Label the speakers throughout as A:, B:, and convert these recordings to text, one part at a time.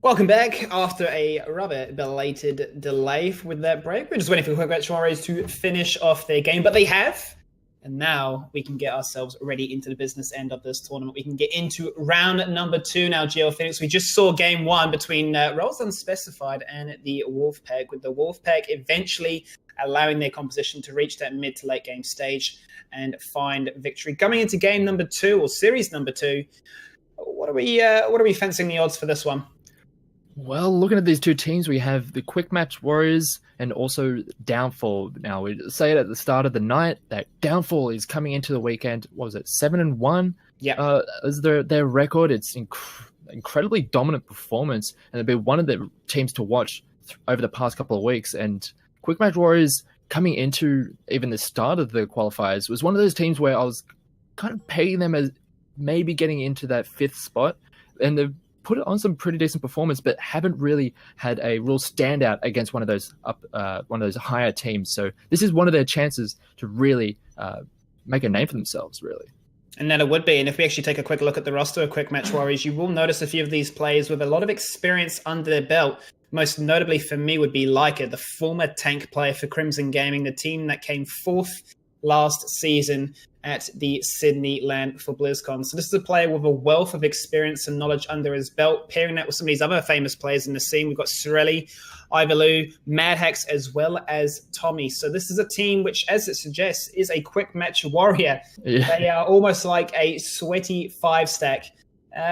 A: Welcome back after a rather belated delay with that break. We're just waiting for Quick Match Warriors to finish off their game, but they have. And now we can get ourselves ready into the business end of this tournament. We can get into round number 2 now, Geo Phoenix. We just saw game 1 between Roles Unspecified and the Wolfpack, with the Wolfpack eventually allowing their composition to reach that mid to late game stage and find victory. Coming into game number 2, or series number 2, what are we fancying the odds for this one?
B: Well, looking at these two teams, we have the Quick Match Warriors and also Downfall. Now, we say it at the start of the night that Downfall is coming into the weekend. What was it, 7-1?
A: Yeah.
B: As their record, it's incredibly dominant performance, and they've been one of the teams to watch over the past couple of weeks. And Quick Match Warriors coming into even the start of the qualifiers was one of those teams where I was kind of pegging them as maybe getting into that 5th spot, and they've put it on some pretty decent performance, but haven't really had a real standout against one of those higher teams. So this is one of their chances to really make a name for themselves, really.
A: And then it would be. And if we actually take a quick look at the roster of Quick Match Warriors, you will notice a few of these players with a lot of experience under their belt. Most notably for me would be Leica, the former tank player for Crimson Gaming, the team that came 4th last season at the Sydney Land for BlizzCon. So this is a player with a wealth of experience and knowledge under his belt, pairing that with some of these other famous players in the scene. We've got Sorelli, Ivalu, Madhax, as well as Tommy. So this is a team which, as it suggests, is a Quick Match Warrior. Yeah. They are almost like a sweaty 5-stack.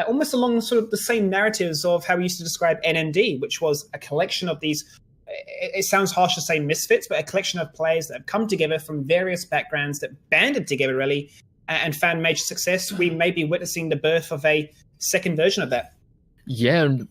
A: Almost along sort of the same narratives of how we used to describe NMD, which was a collection of these, it sounds harsh to say misfits, but a collection of players that have come together from various backgrounds that banded together really and found major success. We may be witnessing the birth of a second version of that.
B: Yeah, and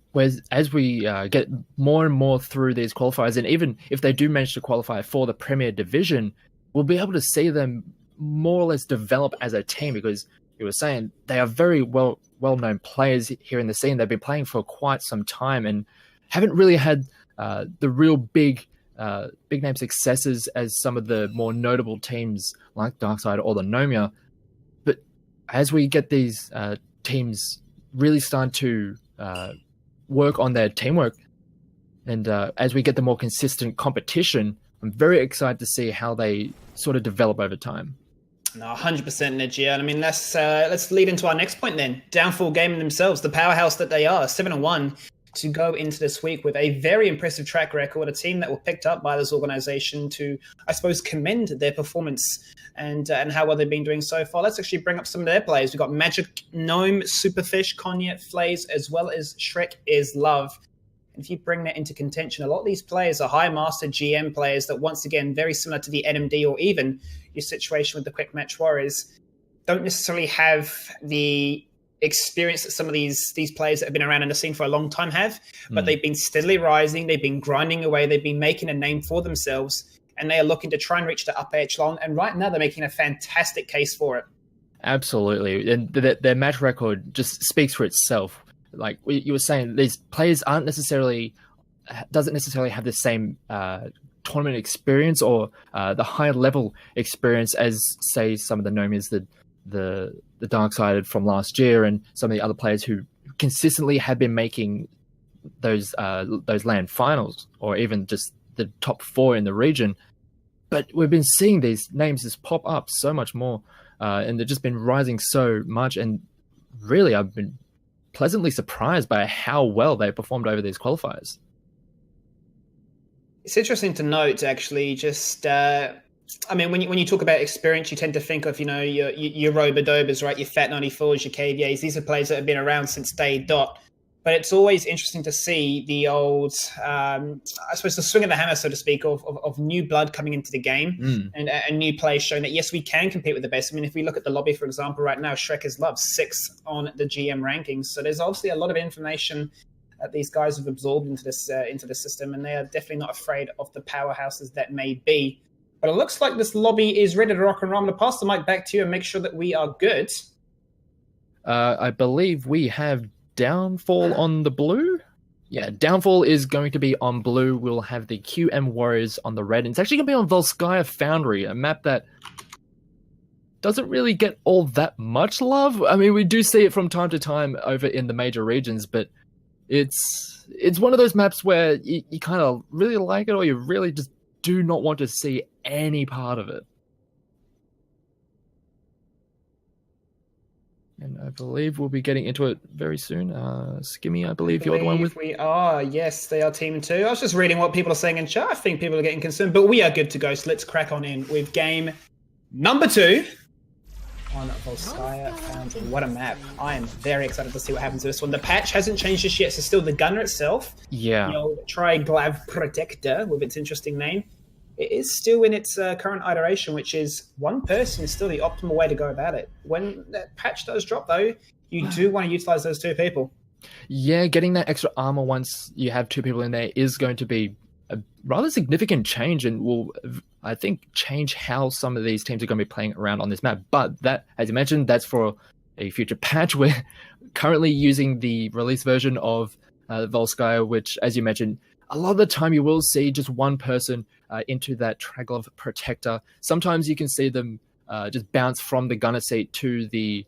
B: as we get more and more through these qualifiers, and even if they do manage to qualify for the Premier Division, we'll be able to see them more or less develop as a team, because you were saying they are very well-known players here in the scene. They've been playing for quite some time and haven't really had the real big name successes as some of the more notable teams like Darkside or the Nomia. But as we get these teams really start to work on their teamwork, and as we get the more consistent competition, I'm very excited to see how they sort of develop over time.
A: No, 100% Nigia. And I mean, let's lead into our next point then. Downfall Gaming themselves, the powerhouse that they are, 7-1. To go into this week with a very impressive track record, a team that were picked up by this organization to, I suppose, commend their performance and how well they've been doing so far. Let's actually bring up some of their players. We've got Magic Gnome, Superfish, Konya, Flays, as well as Shrek is Love. And if you bring that into contention, a lot of these players are high master GM players that, once again, very similar to the NMD or even your situation with the Quick Match Warriors, don't necessarily have the experience that some of these players that have been around in the scene for a long time have, but they've been steadily rising, they've been grinding away, they've been making a name for themselves, and they are looking to try and reach the upper echelon, and right now they're making a fantastic case for it.
B: Absolutely, and their match record just speaks for itself. Like you were saying, these players doesn't necessarily have the same tournament experience or the high level experience as, say, some of the Nomias, the Darksided from last year, and some of the other players who consistently have been making those LAN finals or even just the top 4 in the region. But we've been seeing these names just pop up so much more, and they've just been rising so much. And really, I've been pleasantly surprised by how well they performed over these qualifiers.
A: It's interesting to note, actually, just I mean, when you talk about experience, you tend to think of, your Robodobas, right? Your Fat 94s, your KVAs. These are players that have been around since day dot. But it's always interesting to see the old, I suppose, the swing of the hammer, so to speak, of new blood coming into the game and new players showing that, yes, we can compete with the best. I mean, if we look at the lobby, for example, right now, Shrek is Love, 6th on the GM rankings. So there's obviously a lot of information that these guys have absorbed into the system, and they are definitely not afraid of the powerhouses that may be. But it looks like this lobby is ready to rock and roll. I'm going to pass the mic back to you and make sure that we are good.
B: I believe we have Downfall on the blue. Yeah, Downfall is going to be on blue. We'll have the QM Warriors on the red. And it's actually going to be on Volskaya Foundry, a map that doesn't really get all that much love. I mean, we do see it from time to time over in the major regions, but It's one of those maps where you kind of really like it, or you really just do not want to see any part of it. And I believe we'll be getting into it very soon. Skimmy, I believe you're the one with...
A: We are, yes, they are team 2. I was just reading what people are saying in chat. I think people are getting concerned, but we are good to go, so let's crack on in with game number 2 on Volskaya Foundry. What a map. I am very excited to see what happens to this one. The patch hasn't changed just yet, so still the gunner itself,
B: Yeah.
A: the old Triglav Protector with its interesting name, it is still in its current iteration, which is one person is still the optimal way to go about it. When that patch does drop, though, you do want to utilize those 2 people.
B: Yeah, getting that extra armor once you have 2 people in there is going to be a rather significant change, and will, I think, change how some of these teams are going to be playing around on this map. But that, as you mentioned, that's for a future patch. We're currently using the release version of Volskaya, which, as you mentioned, a lot of the time you will see just one person into that Triglav Protector. Sometimes you can see them just bounce from the gunner seat to the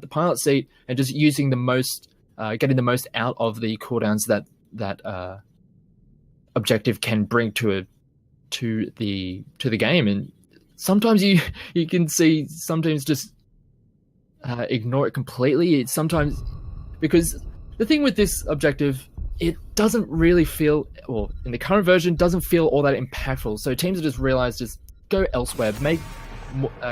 B: pilot seat, and just using the most, getting the most out of the cooldowns that objective can bring to the game. And sometimes you can see some teams just ignore it completely. It's sometimes because the thing with this objective, it doesn't really feel, or in the current version, doesn't feel all that impactful. So teams have just realized, just go elsewhere,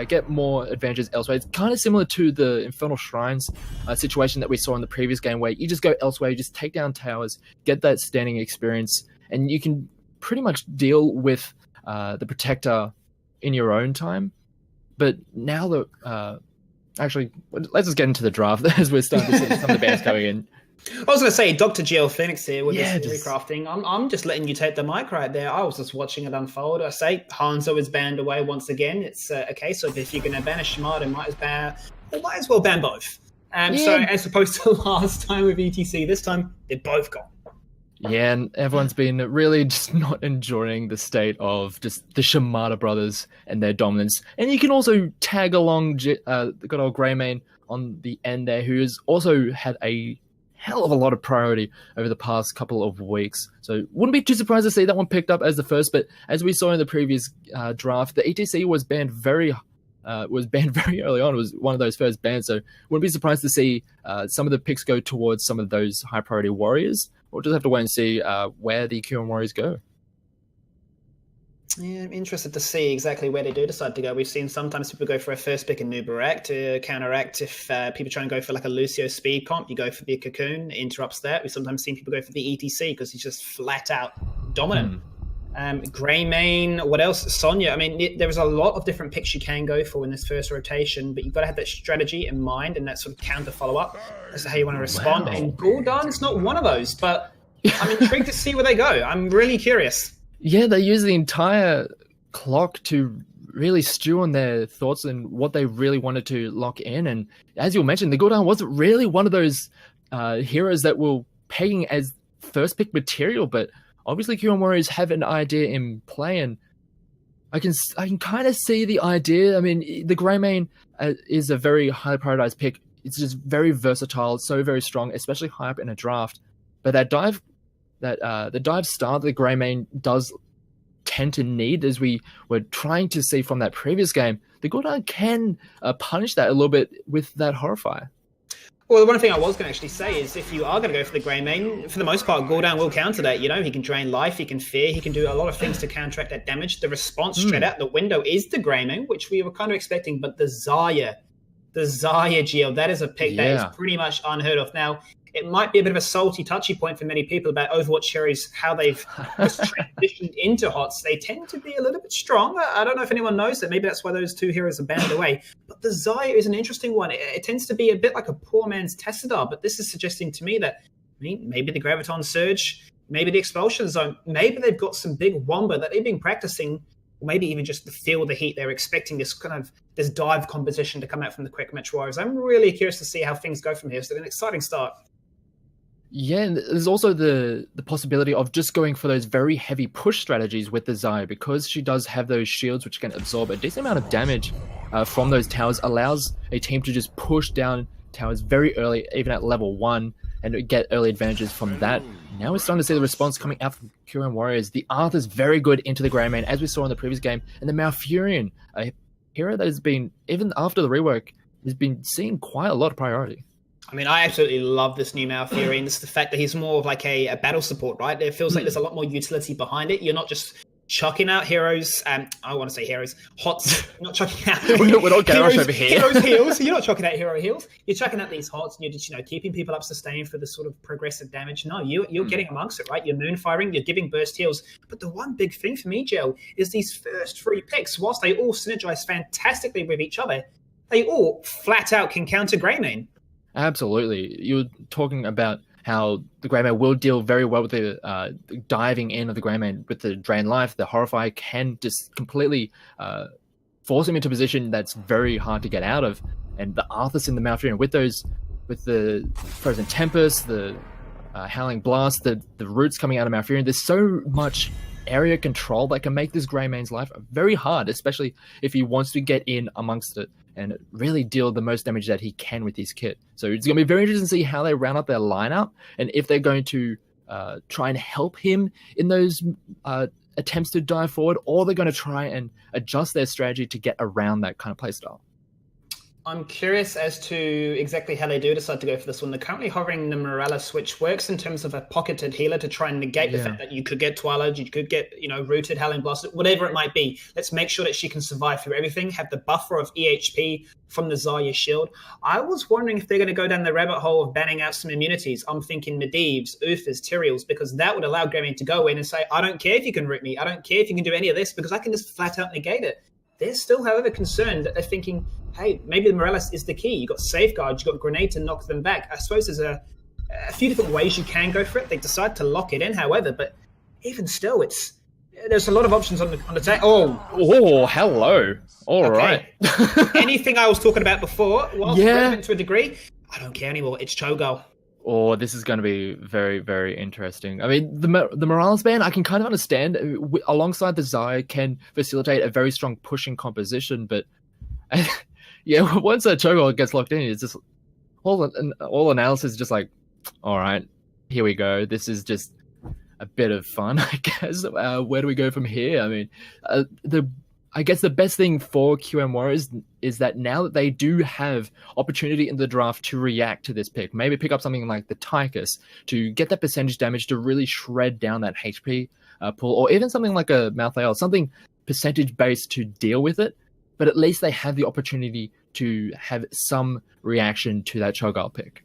B: get more advantages elsewhere. It's kind of similar to the Infernal Shrines situation that we saw in the previous game, where you just go elsewhere, you just take down towers, get that standing experience, and you can pretty much deal with the Protector in your own time. But now that, actually, let's just get into the draft as we're starting to see some of the bans coming in.
A: I was going to say, Dr. GL Phoenix here with this recrafting. I'm just letting you take the mic right there. I was just watching it unfold. I say Hanzo is banned away once again. It's a case of if you're going to ban a Shimada, might as well ban both. So as opposed to last time with ETC, this time they're both gone.
B: Yeah, and everyone's been really just not enjoying the state of just the Shimada brothers and their dominance. And you can also tag along the good old Greymane on the end there, who has also had a hell of a lot of priority over the past couple of weeks. So wouldn't be too surprised to see that one picked up as the first. But as we saw in the previous draft, the ETC was banned very early on. It was one of those first bans. So wouldn't be surprised to see some of the picks go towards some of those high priority warriors. We'll just have to wait and see where the QM warriors go.
A: Yeah, I'm interested to see exactly where they do decide to go. We've seen sometimes people go for a first pick in Nubarak to counteract if people try and go for like a Lucio speed comp. You go for the Cocoon, it interrupts that. We've sometimes seen people go for the ETC because he's just flat out dominant. Greymane, what else? Sonya. I mean, there is a lot of different picks you can go for in this first rotation, but you've got to have that strategy in mind and that sort of counter follow-up as to how you want to respond. Wow. And Gul'dan is not one of those, but I'm intrigued to see where they go. I'm really curious.
B: Yeah, they use the entire clock to really stew on their thoughts and what they really wanted to lock in. And as you mentioned, the Gul'dan wasn't really one of those heroes that were pegging as first pick material, but obviously QM Warriors have an idea in play, and I can kind of see the idea. I mean, the Greymane is a very highly prioritized pick. It's just very versatile, so very strong, especially high up in a draft. But that dive, the dive style that the Greymane does tend to need, as we were trying to see from that previous game, the Gul'dan can punish that a little bit with that Horrify.
A: Well, the one thing I was going to actually say is if you are going to go for the Greymane, for the most part, Gul'dan will counter that. You know, he can drain life, he can fear, he can do a lot of things to counteract that damage. The response straight out the window is the Greymane, which we were kind of expecting, but the Zarya GL, that is a pick that is pretty much unheard of. Now, it might be a bit of a salty, touchy point for many people about Overwatch Cherries, how they've just transitioned into HOTS. They tend to be a little bit strong. I don't know if anyone knows that. Maybe that's why those two heroes are banned away. But the Zarya is an interesting one. It tends to be a bit like a poor man's Tessadar, but this is suggesting to me that maybe the Graviton Surge, maybe the Expulsion Zone, maybe they've got some big Wombo that they've been practicing, or maybe even just the feel the heat. They're expecting this this dive composition to come out from the Quick Match Warriors. I'm really curious to see how things go from here. So an exciting start.
B: Yeah, and there's also the possibility of just going for those very heavy push strategies with the Zarya, because she does have those shields which can absorb a decent amount of damage from those towers, allows a team to just push down towers very early, even at level 1, and get early advantages from that. Now we're starting to see the response coming out from QM Warriors. The Arthur's very good into the Greymane, as we saw in the previous game, and the Malfurion, a hero that has been, even after the rework, has been seeing quite a lot of priority.
A: I mean, I absolutely love this new Malfurion. It's the fact that he's more of like a battle support, right? It feels like there's a lot more utility behind it. You're not just chucking out heroes, I want to say heroes, hots, not chucking out.
B: We're not Garrosh over here.
A: Heroes heals. You're not chucking out hero heals. You're chucking out these hots, and you're just, keeping people up sustained for the sort of progressive damage. No, you're getting amongst it, right? You're moon firing, you're giving burst heals. But the one big thing for me, Gel, is these first 3 picks, whilst they all synergize fantastically with each other, they all flat out can counter Greymane.
B: Absolutely. You were talking about how the Greymane will deal very well with the diving in of the Greymane with the Drain Life. The Horrify can just completely force him into a position that's very hard to get out of. And the Arthas in the Malfurion with the Frozen Tempest, the Howling Blast, the roots coming out of Malfurion, there's so much area control that can make this Greymane's life very hard, especially if he wants to get in amongst it and really deal the most damage that he can with his kit. So it's going to be very interesting to see how they round up their lineup and if they're going to try and help him in those attempts to dive forward, or they're going to try and adjust their strategy to get around that kind of playstyle.
A: I'm curious as to exactly how they do decide to go for this one. They're currently hovering the Morales, which works in terms of a pocketed healer to try and negate the fact that you could get Twilight, you could get, Rooted, Howling Blast, whatever it might be. Let's make sure that she can survive through everything, have the buffer of EHP from the Zarya shield. I was wondering if they're going to go down the rabbit hole of banning out some immunities. I'm thinking Medivhs, Uthas, Tyraels, because that would allow Greymane to go in and say, I don't care if you can root me, I don't care if you can do any of this, because I can just flat out negate it. They're still, however, concerned that they're thinking, hey, maybe the Morales is the key. You've got Safeguard, you've got Grenade to knock them back. I suppose there's a few different ways you can go for it. They decide to lock it in, however, but even still, there's a lot of options on the table.
B: Oh, hello. All right.
A: Anything I was talking about before, whilst relevant to a degree, I don't care anymore. It's Cho'Gall.
B: Oh, this is going to be very, very interesting. I mean, the Morales ban, I can kind of understand. Alongside the Zarya can facilitate a very strong pushing composition, but once that Cho'Gall gets locked in, it's just all analysis is just like, all right, here we go. This is just a bit of fun, I guess. Where do we go from here? I mean, I guess the best thing for QM Warriors is that now that they do have opportunity in the draft to react to this pick, maybe pick up something like the Tychus to get that percentage damage to really shred down that HP pool, or even something like a Malthael, something percentage-based to deal with it, but at least they have the opportunity to have some reaction to that Cho'Gall pick.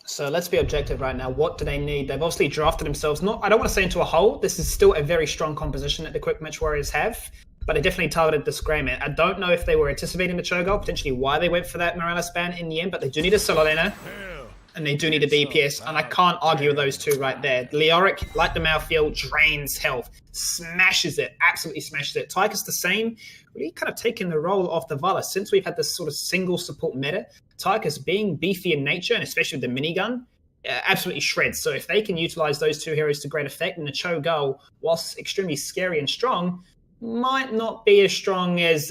A: So let's be objective right now. What do they need? They've obviously drafted themselves, I don't want to say into a hole. This is still a very strong composition that the Quick Match Warriors have, but they definitely targeted this Greymane. I don't know if they were anticipating the Cho'Gall, potentially why they went for that Morales ban in the end, but they do need a solo laner, and they do need a DPS, and I can't argue with those two right there. Leoric, like the Malthael, drains health, smashes it, absolutely smashes it. Tychus the same, really kind of taking the role of the Vala. Since we've had this sort of single support meta, Tychus being beefy in nature, and especially with the minigun, absolutely shreds. So if they can utilize those two heroes to great effect, then the Cho'Gall, whilst extremely scary and strong, might not be as strong as,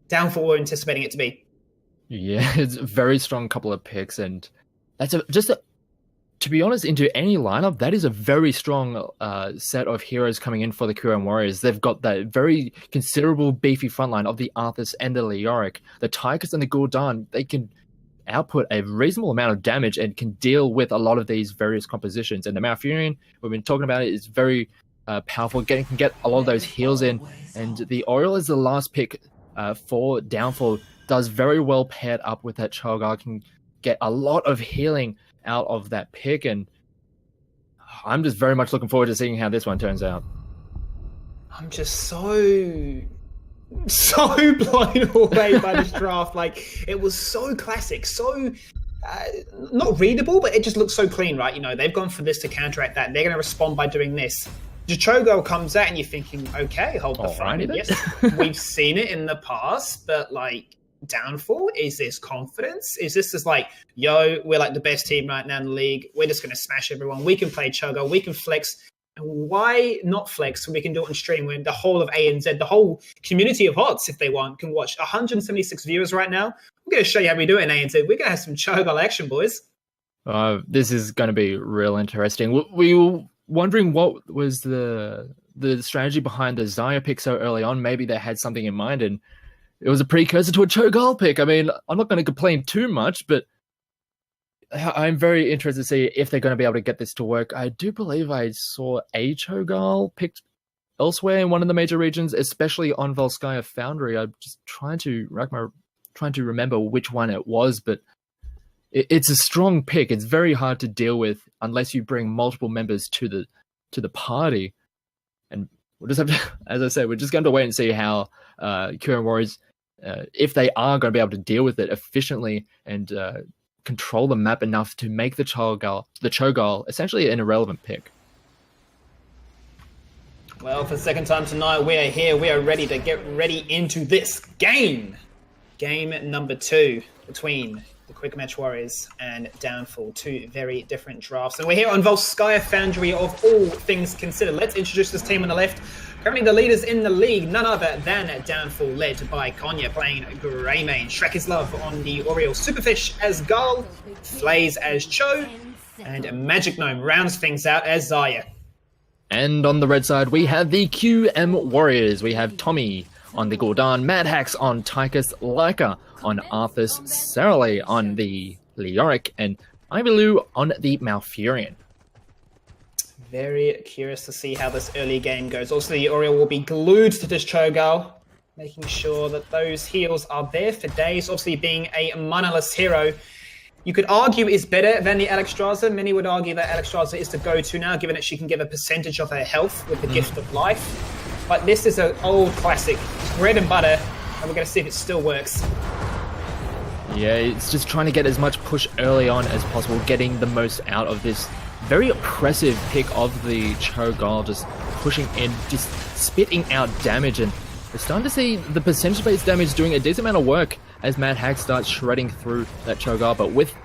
A: Downfall were anticipating it to be.
B: Yeah, it's a very strong couple of picks, and that's to be honest, into any lineup, that is a very strong set of heroes coming in for the QM Warriors. They've got that very considerable beefy frontline of the Arthas and the Leoric. The Tychus and the Gul'dan, they can output a reasonable amount of damage and can deal with a lot of these various compositions. And the Malfurion, we've been talking about it, is very powerful, can get a lot of those heals in. And the Oriole is the last pick for Downfall, does very well paired up with that Cho'Gall, can get a lot of healing out of that pick, and I'm just very much looking forward to seeing how this one turns out.
A: I'm just so blown away by this draft. Like, it was so classic, so not readable, but it just looks so clean, right? They've gone for this to counteract that. They're going to respond by doing this. The Cho'Gall comes out and you're thinking, okay, hold the phone. Yes, we've seen it in the past, but Downfall, is this confidence? Is this just like, yo, we're like the best team right now in the league, we're just going to smash everyone, we can play Cho'Gall, we can flex? And why not flex when we can do it on stream, when the whole of ANZ, the whole community of HOTS, if they want, can watch? 176 viewers right now. I'm going to show you how we do it in ANZ. We're going to have some Cho'Gall action, boys.
B: This is going to be real interesting. We were wondering what was the strategy behind the Xayah pick so early on. Maybe they had something in mind, and it was a precursor to a Cho'Gall pick. I mean, I'm not going to complain too much, but I'm very interested to see if they're going to be able to get this to work. I do believe I saw a Cho'Gall picked elsewhere in one of the major regions, especially on Volskaya Foundry. I'm just trying to remember which one it was, but it's a strong pick. It's very hard to deal with unless you bring multiple members to the party. And we'll just have to, as I said, we're just going to wait and see how Kieran Warriors, if they are going to be able to deal with it efficiently and control the map enough to make the Cho'Gall essentially an irrelevant pick.
A: Well, for the second time tonight, we are here. We are ready to get ready into this game. Game number 2 between the Quick Match Warriors and Downfall. 2 very different drafts. And we're here on Volskaya Foundry of all things considered. Let's introduce this team on the left. Currently the leaders in the league, none other than Downfall, led by Konya playing Greymane. Shrek is Love on the Oriole. Superfish as Gull. Flays as Cho. And Magic Gnome rounds things out as Xayah.
B: And on the red side, we have the QM Warriors. We have Tommy on the Gordon, Mad Hacks on Tychus, Leica on Arthas, Saralee on the Leoric, and Ivylu on the Malfurion.
A: Very curious to see how this early game goes. Also, the Oriole will be glued to this Cho'Gall, making sure that those heals are there for days. Obviously, being a manaless hero, you could argue is better than the Alexstrasza. Many would argue that Alexstrasza is the go-to now, given that she can give a percentage of her health with the Gift of Life. But this is an old classic, bread and butter, and we're going to see if it still works.
B: Yeah, it's just trying to get as much push early on as possible, getting the most out of this very oppressive pick of the Cho'Gall, just pushing in, just spitting out damage, and we're starting to see the percentage-based damage doing a decent amount of work as Mad Hack starts shredding through that Cho'Gall, but with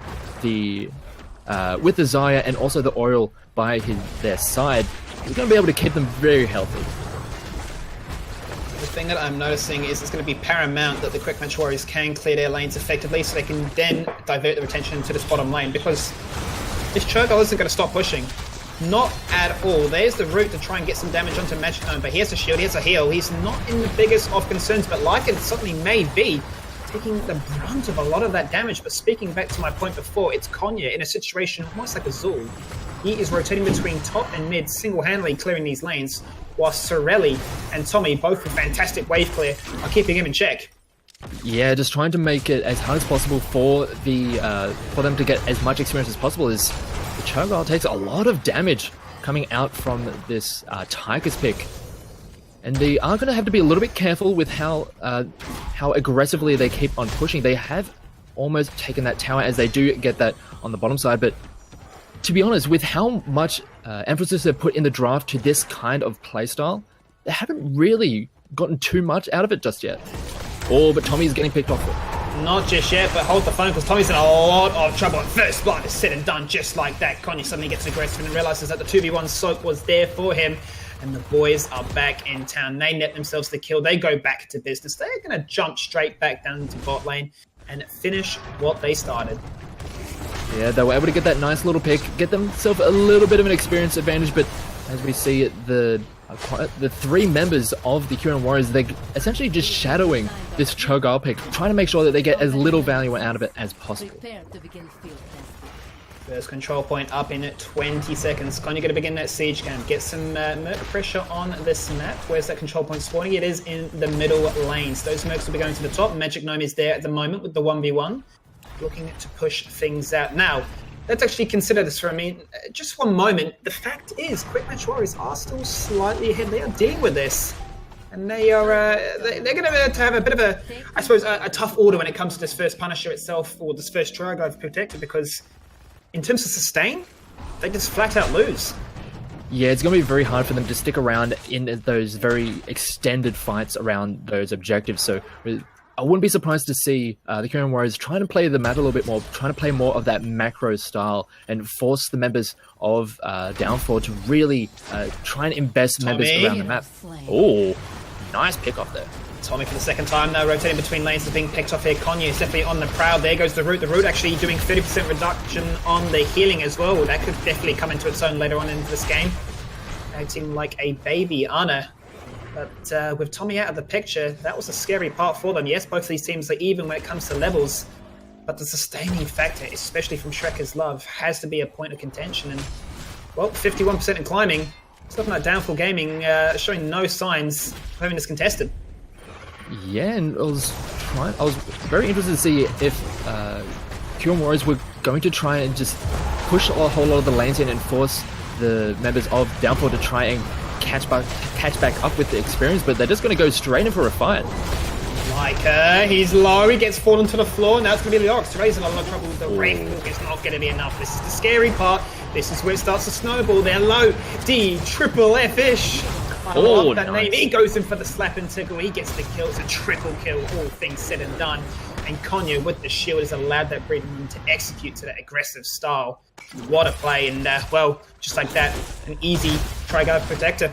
B: the Xayah and also the Oriole by their side, we're going to be able to keep them very healthy.
A: The thing that I'm noticing is it's going to be paramount that the Quick Match Warriors can clear their lanes effectively so they can then divert their attention to this bottom lane, because this Cho'Gall isn't going to stop pushing. Not at all. There's the route to try and get some damage onto Magic Gnome, but he has a shield, he has a heal. He's not in the biggest of concerns, but like it suddenly may be, taking the brunt of a lot of that damage. But speaking back to my point before, it's Konya in a situation almost like a Zul. He is rotating between top and mid, single-handedly clearing these lanes, while Saralee and Tommy, both with fantastic wave clear, are keeping him in check.
B: Yeah, just trying to make it as hard as possible for them to get as much experience as possible. As the Cho'Gall takes a lot of damage coming out from this Tychus pick. And they are going to have to be a little bit careful with how aggressively they keep on pushing. They have almost taken that tower, as they do get that on the bottom side, but to be honest, with how much emphasis they've put in the draft to this kind of playstyle, they haven't really gotten too much out of it just yet. Oh, but Tommy's getting picked off.
A: Not just yet, but hold the phone, because Tommy's in a lot of trouble. First blood is said and done just like that. Konya suddenly gets aggressive and realizes that the 2v1 soak was there for him. And the boys are back in town. They net themselves the kill. They go back to business. They're going to jump straight back down into bot lane and finish what they started.
B: Yeah, they were able to get that nice little pick, get themselves a little bit of an experience advantage, but as we see it, the 3 members of the Kieran Warriors, they're essentially just shadowing this Cho'Gall pick, trying to make sure that they get as little value out of it as possible.
A: First control point up in 20 seconds. Konya going to begin that siege camp. Get some merc pressure on this map. Where's that control point spawning? It is in the middle lanes. Those mercs will be going to the top. Magic Gnome is there at the moment with the 1v1. Looking to push things out. Now, let's actually consider this for just one moment. The fact is, Quick Match Warriors are still slightly ahead. They are dealing with this. And they are they're going to have a bit of a, I suppose, a tough order when it comes to this first Punisher itself, or this first Cho'Gall protector, because in terms of sustain, they just flat out lose.
B: Yeah, it's going to be very hard for them to stick around in those very extended fights around those objectives. So I wouldn't be surprised to see the Kieran Warriors trying to play the map a little bit more, trying to play more of that macro style and force the members of Downfall to really try and invest members around the map. Oh, nice pick off there.
A: Tommy for the second time now, rotating between lanes is being picked off here. Konyu is definitely on the prowl. There goes the root. The root actually doing 30% reduction on the healing as well. That could definitely come into its own later on into this game. Acting like a baby Anna. But with Tommy out of the picture, that was a scary part for them. Yes, both of these teams are even when it comes to levels, but the sustaining factor, especially from Shrekker's Love, has to be a point of contention. And, well, 51% in climbing. Stuff like Downfall Gaming showing no signs of having this contested.
B: Yeah, and I was very interested to see if Kyon Warriors were going to try and just push a whole lot of the lanes in and force the members of Downfall to try and catch back up with the experience, but they're just going to go straight in for a fight.
A: Like, he's low, he gets fallen to the floor, now it's going to be the Ox. Ray's in a lot of trouble with the Wraith. It's not going to be enough. This is the scary part. This is where it starts to snowball. They're low. D-triple-F-ish. I love that name. He goes in for the slap and tickle. He gets the kill. It's a triple kill, all things said and done. And Konyu with the shield has allowed that breeding room to execute to that aggressive style. What a play. And, well, just like that, an easy Tri-Guard protector.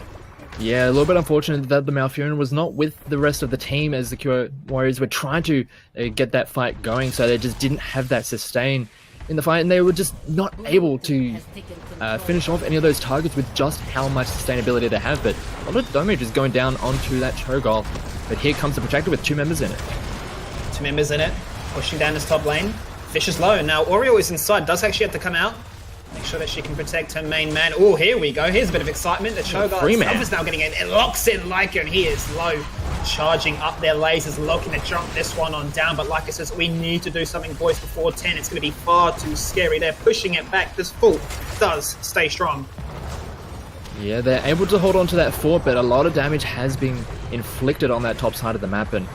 B: Yeah, a little bit unfortunate that the Malfurion was not with the rest of the team as the Kyo Warriors were trying to get that fight going, so they just didn't have that sustain in the fight, and they were just not able to finish off any of those targets with just how much sustainability they have. But a lot of damage is going down onto that Cho'Gall. But here comes the Protector with 2 members in it. 2
A: members in it, pushing down this top lane. Fish is low. Now, Oriole is inside, does actually have to come out. Make sure that she can protect her main man. Oh, here we go. Here's a bit of excitement. The Cho'Gall itself is now getting in. It locks in Leica, and he is low. Charging up their lasers, looking to jump this one on down. But like I says, we need to do something, boys, before 10. It's going to be far too scary. They're pushing it back. This fort does stay strong.
B: Yeah, they're able to hold on to that fort, but a lot of damage has been inflicted on that top side of the map. And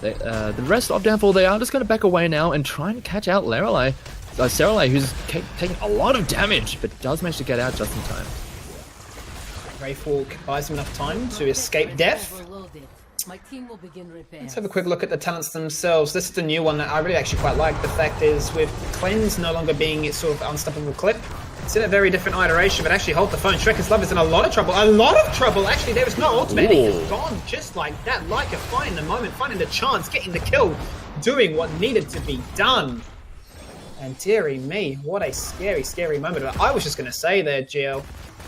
B: the rest of Downfall, they are just going to back away now and try and catch out Lorelei. Serelei, who's taking a lot of damage, but does manage to get out just in time.
A: Wraithwalk buys him enough time to escape death. Let's have a quick look at the talents themselves. This is the new one that I really actually quite like. The fact is, with Cleanse no longer being its sort of unstoppable clip, it's in a very different iteration, but actually hold the phone. Shrekker's Love is in a lot of trouble. A lot of trouble, actually. There is no ultimate. He's gone just like that. Leica finding the moment, finding the chance, getting the kill, doing what needed to be done. And dearie me, what a scary, scary moment. I was just going to say there, GL,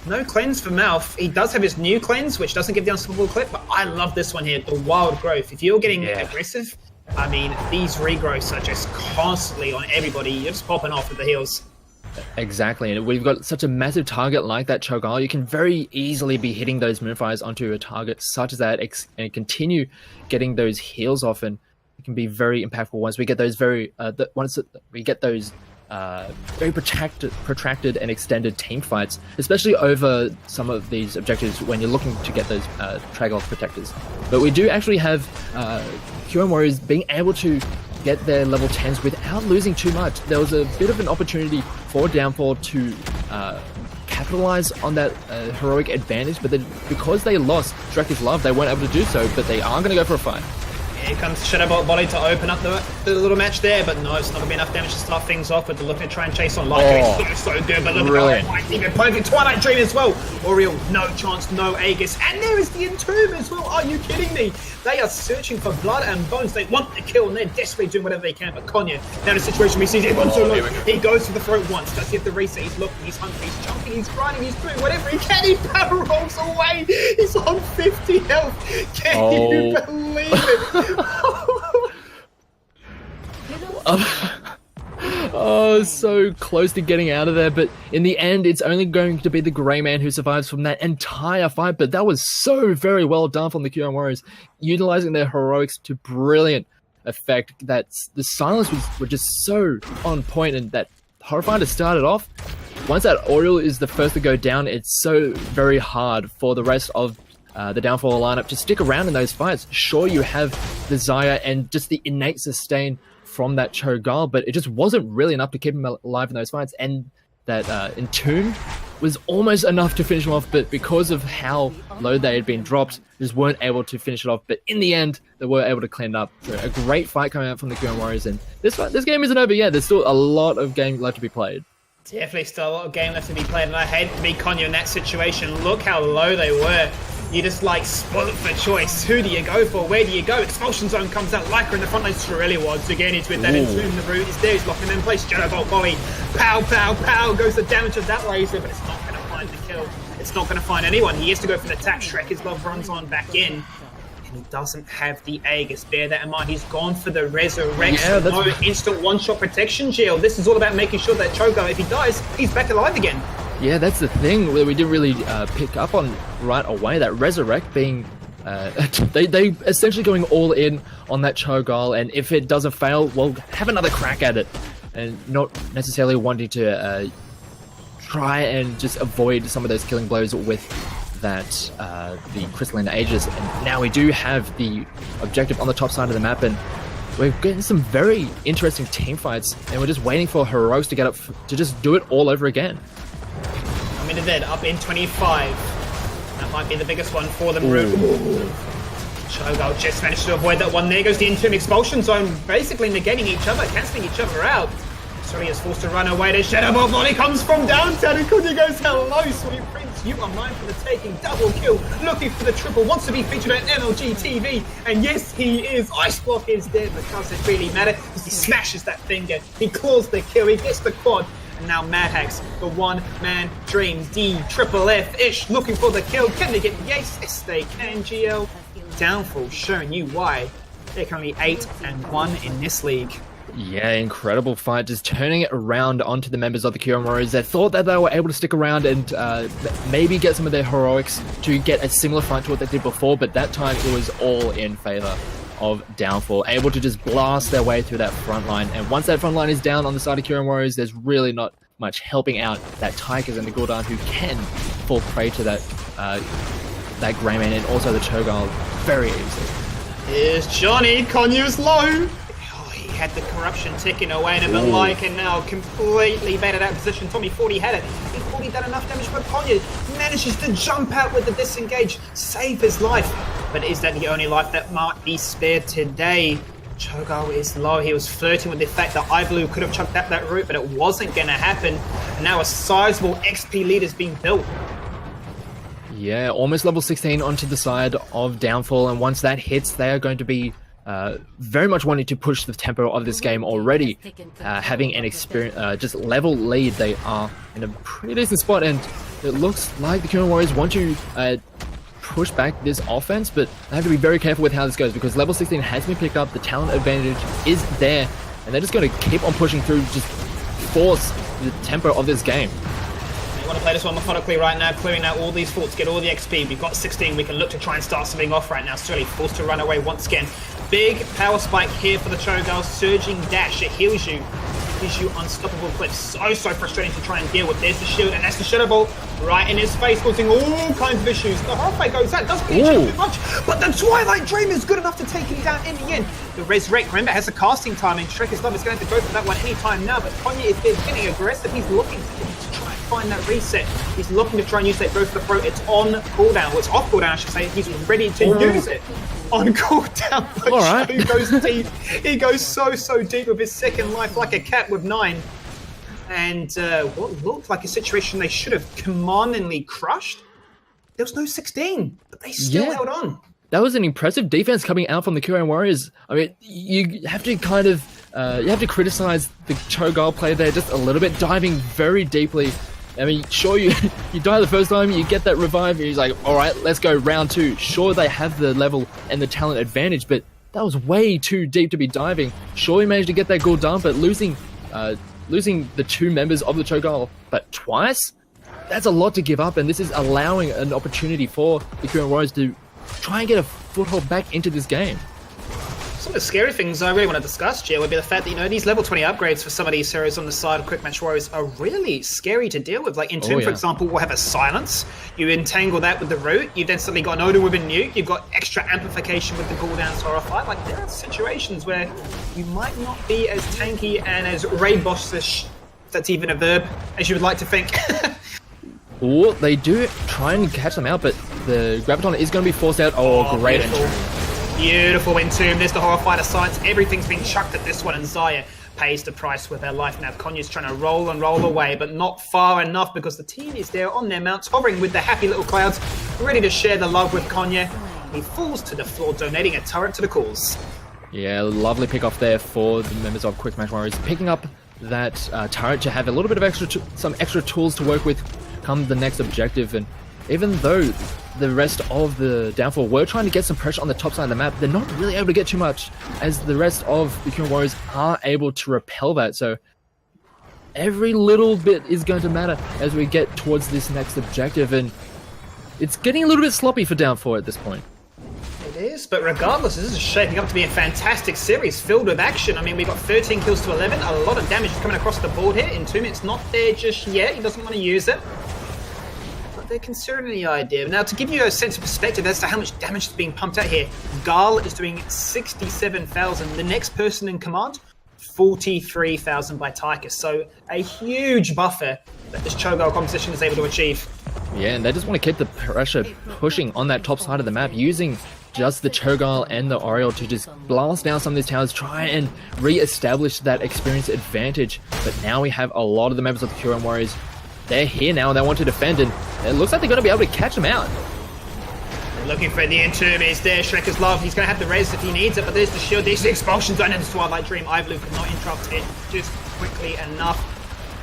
A: no cleanse for Malf. He does have his new cleanse, which doesn't give the unstoppable clip, but I love this one here, the wild growth. If you're getting aggressive, I mean, these regrowths are just constantly on everybody. You're just popping off with the heals.
B: Exactly, and we've got such a massive target like that Cho'Gall. You can very easily be hitting those Moonfires onto a target such as that and continue getting those heals off, and it can be very impactful once we get those very protracted and extended team fights, especially over some of these objectives when you're looking to get those Tri-Guard protectors. But we do actually have Kyo Warriors being able to get their level 10s without losing too much. There was a bit of an opportunity for Downfall to capitalize on that heroic advantage, but then because they lost Shrekker's Love, they weren't able to do so, but they are going to go for a fight.
A: Here comes Shadowbolt Body to open up the little match there, but no, it's not going to be enough damage to start things off, but they're looking to try and chase on Leica. It's so good, but look at that. Even perfect Twilight Dream as well. Oriole, no chance, no Aegis, and there is the Entomb as well. Are you kidding me? They are searching for blood and bones. They want the kill, and they're desperately doing whatever they can, but Konyu, now in a situation we see everyone so low. He goes for the throat once, does he have the reset? He's looking, he's hungry, he's jumping, he's grinding, he's doing whatever he can. He barrel rolls away. He's on 50 health. Can you believe it?
B: Oh, so close to getting out of there, but in the end, it's only going to be the Grey Man who survives from that entire fight. But that was so very well done from the Kyo Warriors, utilizing their heroics to brilliant effect. That the silence were just so on point, and that horrifying to start it off. Once that Oriole is the first to go down, it's so very hard for the rest of the Downfall lineup to stick around in those fights. Sure, you have the Xayah and just the innate sustain from that Cho'Gall, but it just wasn't really enough to keep him alive in those fights, and that Entombed was almost enough to finish him off, but because of how low they had been dropped, just weren't able to finish it off. But in the end, they were able to clean it up. So a great fight coming out from the Kyo Warriors, and this game isn't over yet. There's still a lot of game left to be played.
A: Definitely still a lot of game left to be played, and I hate to be Konyu in that situation. Look how low they were. You just like spoiled for choice. Who do you go for? Where do you go? Expulsion Zone comes out. Leica in the front line. Shirelli once again. He's with that Entomb. The root is there. He's locking in place. Shadow Bolt volley. Pow, pow, pow. Goes the damage of that laser, but it's not going to find the kill. It's not going to find anyone. He has to go for the tap. Shrek his love runs on back in. And he doesn't have the Aegis. Bear that in mind. He's gone for the resurrection. No instant one-shot protection, Jill. This is all about making sure that Cho'Gath, if he dies, he's back alive again.
B: Yeah, that's the thing that we didn't really pick up on right away. That resurrect being, they essentially going all in on that Cho'Gath, and if it doesn't fail, well, have another crack at it, and not necessarily wanting to try and just avoid some of those killing blows with that the Crystalline Aegis. And now we do have the objective on the top side of the map, and we're getting some very interesting team fights, and we're just waiting for Heroics to get up to just do it all over again.
A: Minute dead, up in 25. That might be the biggest one for them. Cho'Gath just managed to avoid that one. There goes the Entomb Expulsion Zone, basically negating each other, cancelling each other out. Suri is forced to run away. The Shadow Bolt volley comes from downtown, and Kunya goes, hello, sweet prince, you are mine for the taking. Double kill, looking for the triple, wants to be featured on MLG TV, and yes, he is. Ice Block is dead, but does it really matter? Because he smashes that finger, he claws the kill, he gets the quad. And now Madhax, the one-man dream, DFFF-ish, looking for the kill. Can they get the ace? Yes, they can, GL. Downfall showing you why. They're currently 8-1 in this league.
B: Yeah, incredible fight, just turning it around onto the members of the Kirin Warriors. They thought that they were able to stick around and maybe get some of their heroics to get a similar fight to what they did before, but that time it was all in favor of Downfall, able to just blast their way through that front line. And once that front line is down on the side of Kirin Warriors, there's really not much helping out that Tigers and the Gul'dan, who can fall prey to that that Greymane and also the Cho'Gath very easily.
A: Here's Johnny, Konyu's low. He had the corruption ticking away, and Leica now completely baited out position. Tommy 40 had it. He 40 done enough damage, but Konya manages to jump out with the disengage, save his life. But is that the only life that might be spared today? Cho'Gath is low. He was flirting with the fact that iBlue could have chucked out that route, but it wasn't going to happen. And now a sizable XP lead is being built.
B: Yeah, almost level 16 onto the side of Downfall, and once that hits, they are going to be very much wanting to push the tempo of this game already. Having an just level lead, they are in a pretty decent spot, and it looks like the Kirin Warriors want to push back this offense, but they have to be very careful with how this goes, because level 16 has been picked up, the talent advantage is there, and they're just going to keep on pushing through, just force the tempo of this game.
A: We want to play this one methodically right now, clearing out all these forts, get all the XP. We've got 16, we can look to try and start something off right now. Surly forced to run away once again. Big power spike here for the Cho'Gath, surging dash, it heals you. Gives you unstoppable clips. So frustrating to try and deal with. There's the shield, and that's the Shadow Bolt right in his face, causing all kinds of issues. The Horrify goes out, doesn't really too much, but the Twilight Dream is good enough to take him down in the end. The Resurrect, remember, has a casting timing. Shrek Love is going to have to go for that one anytime now, but Konya is getting aggressive. He's looking to try and find that reset. He's looking to try and use that Go for the Throat. It's on cooldown. Well, it's off cooldown, I should say. He's ready to use it on cooldown. But
B: all right.
A: He goes deep. He goes so deep with his second life, like a cat with 9. And what looked like a situation they should have commandingly crushed. There was no 16, but they still held on.
B: That was an impressive defense coming out from the Kirin Warriors. I mean, you have to kind of you have to criticize the Cho'Gath play there just a little bit, diving very deeply. I mean, sure, you die the first time, you get that revive, and he's like, all right, let's go round 2. Sure, they have the level and the talent advantage, but that was way too deep to be diving. Sure, he managed to get that Gul'dan, but losing the 2 members of the Cho'Gath, but twice? That's a lot to give up, and this is allowing an opportunity for the Kirin Warriors to try and get a foothold back into this game.
A: Some of the scary things I really want to discuss, Jill, would be the fact that, these level 20 upgrades for some of these heroes on the side of Quick Match Warriors are really scary to deal with. Like Entomb, for example, will have a silence. You entangle that with the root. You've then suddenly got an Odin with a nuke. You've got extra amplification with the Gul'dan's Horrify. Like, there are situations where you might not be as tanky and as raid boss-ish, if that's even a verb, as you would like to think.
B: Or they do try and catch them out, but the Graviton is going to be forced out. Oh, great
A: Beautiful Entomb. There's the Horrify to science. Everything's been chucked at this one, and Zaya pays the price with their life. Now Konya's trying to roll and roll away, but not far enough because the team is there on their mounts, hovering with the happy little clouds, ready to share the love with Konya. He falls to the floor, donating a turret to the cause.
B: Yeah, lovely pick off there for the members of Quick Match Warriors, picking up that turret to have a little bit of some extra tools to work with come the next objective. And even though the rest of the Downfall were trying to get some pressure on the top side of the map, they're not really able to get too much, as the rest of the Q Warriors are able to repel that. So every little bit is going to matter as we get towards this next objective, and it's getting a little bit sloppy for Downfall at this point.
A: It is, but regardless, this is shaping up to be a fantastic series filled with action. I mean, we've got 13 kills to 11, a lot of damage coming across the board here. In 2 minutes, not there just yet. He doesn't want to use it, but they're considering the idea. Now, to give you a sense of perspective as to how much damage is being pumped out here, Gal is doing 67,000. The next person in command, 43,000 by Tychus. So a huge buffer that this Cho'Gall composition is able to achieve.
B: Yeah, and they just want to keep the pressure pushing on that top side of the map, using just the Cho'Gall and the Oriole to just blast down some of these towers, try and re-establish that experience advantage. But now we have a lot of the members of the QM Warriors. They're here now and they want to defend, and it looks like they're going to be able to catch them out.
A: Looking for the entomb is there. Shrekker's love. He's going to have the res if he needs it, but there's the shield. There's the expulsion zone and the Twilight Dream. Ivelu could not interrupt it just quickly enough.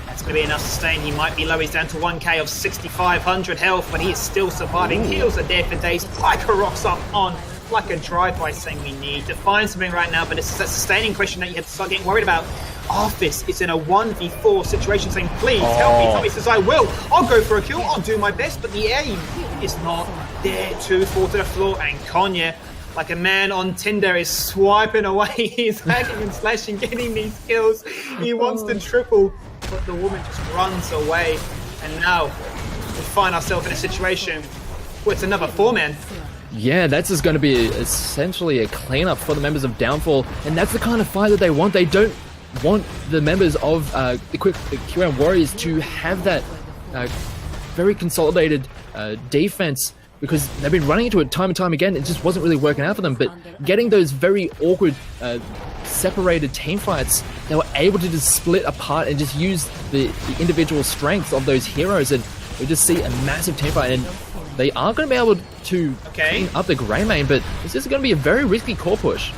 A: That's going to be enough sustain. He might be low. He's down to 1k of 6,500 health, but he is still surviving. Heals are there for days. Piker rocks up on like a drive-by, saying we need to find something right now, but it's a sustaining question that you have to start getting worried about. Arthas is in a 1v4 situation, saying, please help me. Tommy says, I will. I'll go for a kill. I'll do my best, but the aim is not there. 2 fall to the floor, and Konya, like a man on Tinder, is swiping away. He's hacking and slashing, getting these kills. He wants to triple, but the woman just runs away. And now we find ourselves in a situation where it's another 4-man.
B: Yeah, that's just going to be essentially a cleanup for the members of Downfall, and that's the kind of fight that they want. They don't want the members of the QM Warriors to have that very consolidated defense, because they've been running into it time and time again. It just wasn't really working out for them, but getting those very awkward separated team fights, they were able to just split apart and just use the individual strengths of those heroes, and we just see a massive team fight. And they are going to be able to clean up the Grey Mane, but this is going to be a very risky core push.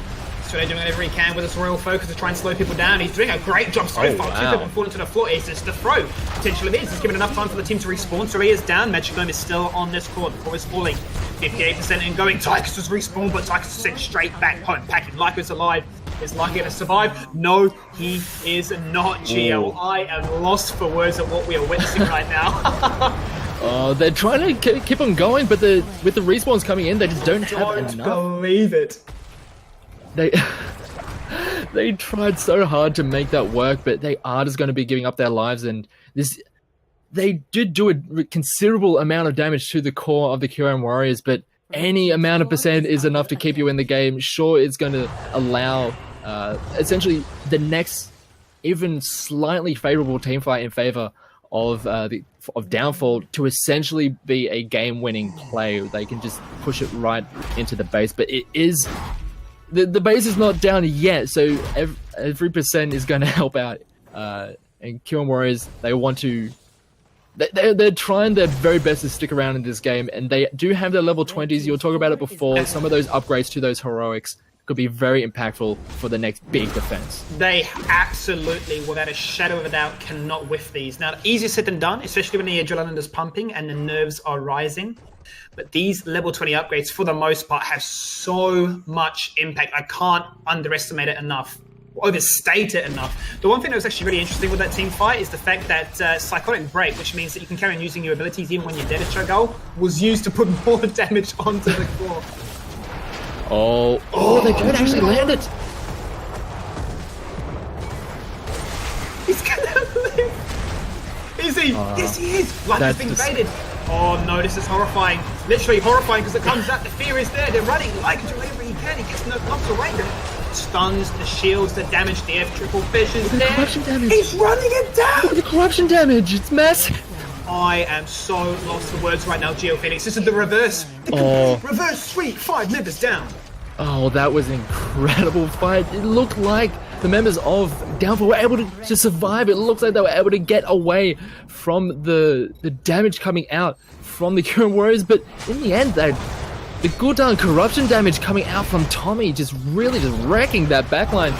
A: So they're doing whatever he can with his royal focus to try and slow people down. He's doing a great job so far. Wow. 2 people falling to the floor. It's just the throw potential of his. He's given enough time for the team to respawn. So he is down. Metronome is still on this core. The core is falling. 58% and going. Tychus has respawned, but Tychus is sent straight back home. Packing Lyco's alive. Is Lyco going to survive? No, he is not. GL, I am lost for words at what we are witnessing right now.
B: They're trying to keep them going, but with the respawns coming in, they just don't have enough.
A: I don't believe it.
B: They tried so hard to make that work, but they are just going to be giving up their lives, and they did do a considerable amount of damage to the core of the QM Warriors, but any amount of percent is enough to keep you in the game. Sure, it's going to allow essentially the next even slightly favorable team fight in favor of Downfall to essentially be a game-winning play. They can just push it right into the base, but it is the base is not down yet, so every percent is going to help out. And QM Warriors, they want to. They're trying their very best to stick around in this game, and they do have their level 20s. You were talking about it before. Some of those upgrades to those heroics could be very impactful for the next big defense.
A: They absolutely, without a shadow of a doubt, cannot whiff these. Now, easier said than done, especially when the adrenaline is pumping and the nerves are rising. But these level 20 upgrades, for the most part, have so much impact. I can't underestimate it enough, overstate it enough. The one thing that was actually really interesting with that team fight is the fact that Psychotic Break, which means that you can carry on using your abilities even when you're dead at Cho'Gall, was used to put more damage onto the core.
B: Oh, they could actually land it.
A: He's gonna live. Is he? Yes, he is. Like he's been invaded. Oh no, this is horrifying. Literally horrifying, because it comes out, the fear is there. They're running. Like to do whatever he can. He gets no knocks away. The stuns, the shields, the damage, the F triple fish is there.
B: Corruption damage.
A: He's running it down.
B: The corruption damage. It's massive.
A: I am so lost for words right now, Geo Phoenix. This is the reverse. Reverse sweep. 5 members down.
B: Oh, that was an incredible fight. It looked like the members of Downfall were able to survive. It looks like they were able to get away from the damage coming out from the Huron Warriors, but in the end, the Gul'dan corruption damage coming out from Tommy just really just wrecking that backline.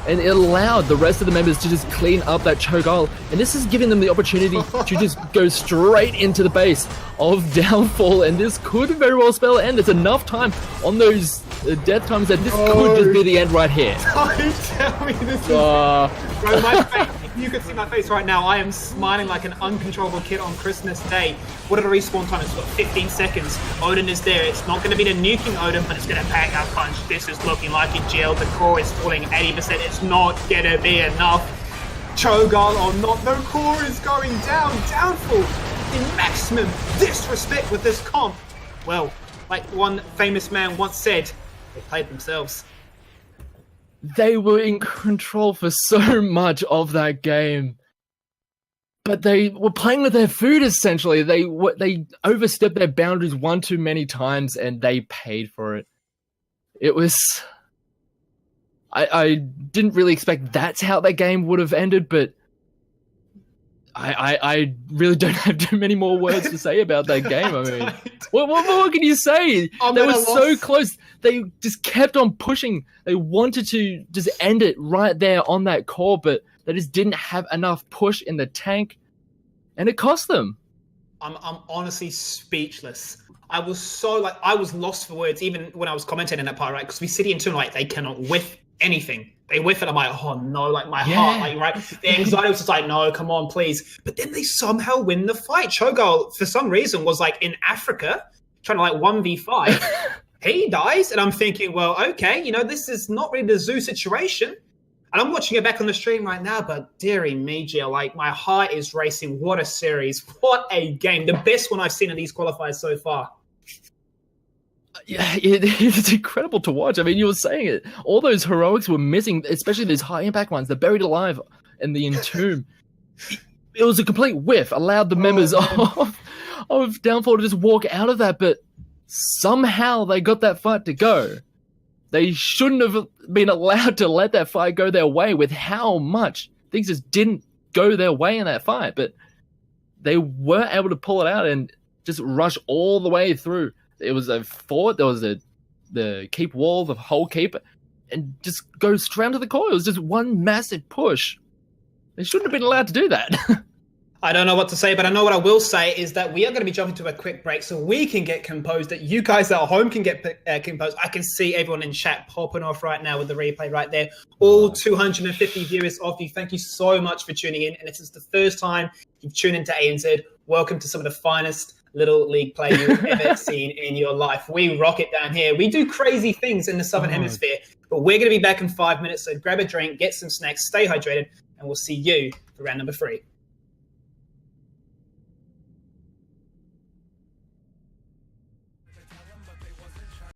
B: And it allowed the rest of the members to just clean up that Cho'Gall. And this is giving them the opportunity to just go straight into the base of Downfall. And this could very well spell end. There's enough time on those death times that this could just be the end right here.
A: Don't tell me this is... Bro, my face, if you could see my face right now, I am smiling like an uncontrollable kid on Christmas Day. What are the respawn time? It's got 15 seconds. Odin is there. It's not going to be the nuking Odin, but it's going to pack out punch. This is looking like a jail. The core is falling 80%. It's not going to be enough. Cho'Gall or not, the core is going down. Downfall in maximum disrespect with this comp. Well, like one famous man once said, they played themselves.
B: They were in control for so much of that game, but they were playing with their food essentially. They overstepped their boundaries one too many times, and they paid for it. It was... I didn't really expect that's how that game would have ended, but I really don't have too many more words to say about that game. I mean, what more can you say? They were so close. They just kept on pushing. They wanted to just end it right there on that core, but they just didn't have enough push in the tank, and it cost them.
A: I'm honestly speechless. I was lost for words even when I was commentating that part, right? Because we sit here and two, like, they cannot whiff anything. They whiff it, I'm like, oh no, like my heart, like, right? The anxiety was just like, no, come on, please. But then they somehow win the fight. Cho'Gall, for some reason, was like in Africa, trying to like 1v5. He dies, and I'm thinking, well, okay, this is not really the Zoo situation. And I'm watching it back on the stream right now, but dearie me, Jill, like my heart is racing. What a series. What a game. The best one I've seen in these qualifiers so far.
B: Yeah, it's incredible to watch. I mean, you were saying it. All those heroics were missing, especially those high impact ones. The Buried Alive and the Entomb. It was a complete whiff. Allowed the members of Downfall to just walk out of that, but somehow they got that fight to go. They shouldn't have been allowed to let that fight go their way with how much things just didn't go their way in that fight, but they were able to pull it out and just rush all the way through. It was a fort, there was the keep wall, the whole keep, and just go straight to the core. It was just one massive push. They shouldn't have been allowed to do that.
A: I don't know what to say, but I know what I will say is that we are going to be jumping to a quick break so we can get composed, that you guys at home can get composed. I can see everyone in chat popping off right now with the replay right there. All 250 viewers of you, thank you so much for tuning in. And if it's the first time you've tuned into ANZ, welcome to some of the finest Little League play you've ever seen in your life. We rock it down here. We do crazy things in the Southern Hemisphere, but we're going to be back in 5 minutes. So grab a drink, get some snacks, stay hydrated, and we'll see you for round number 3.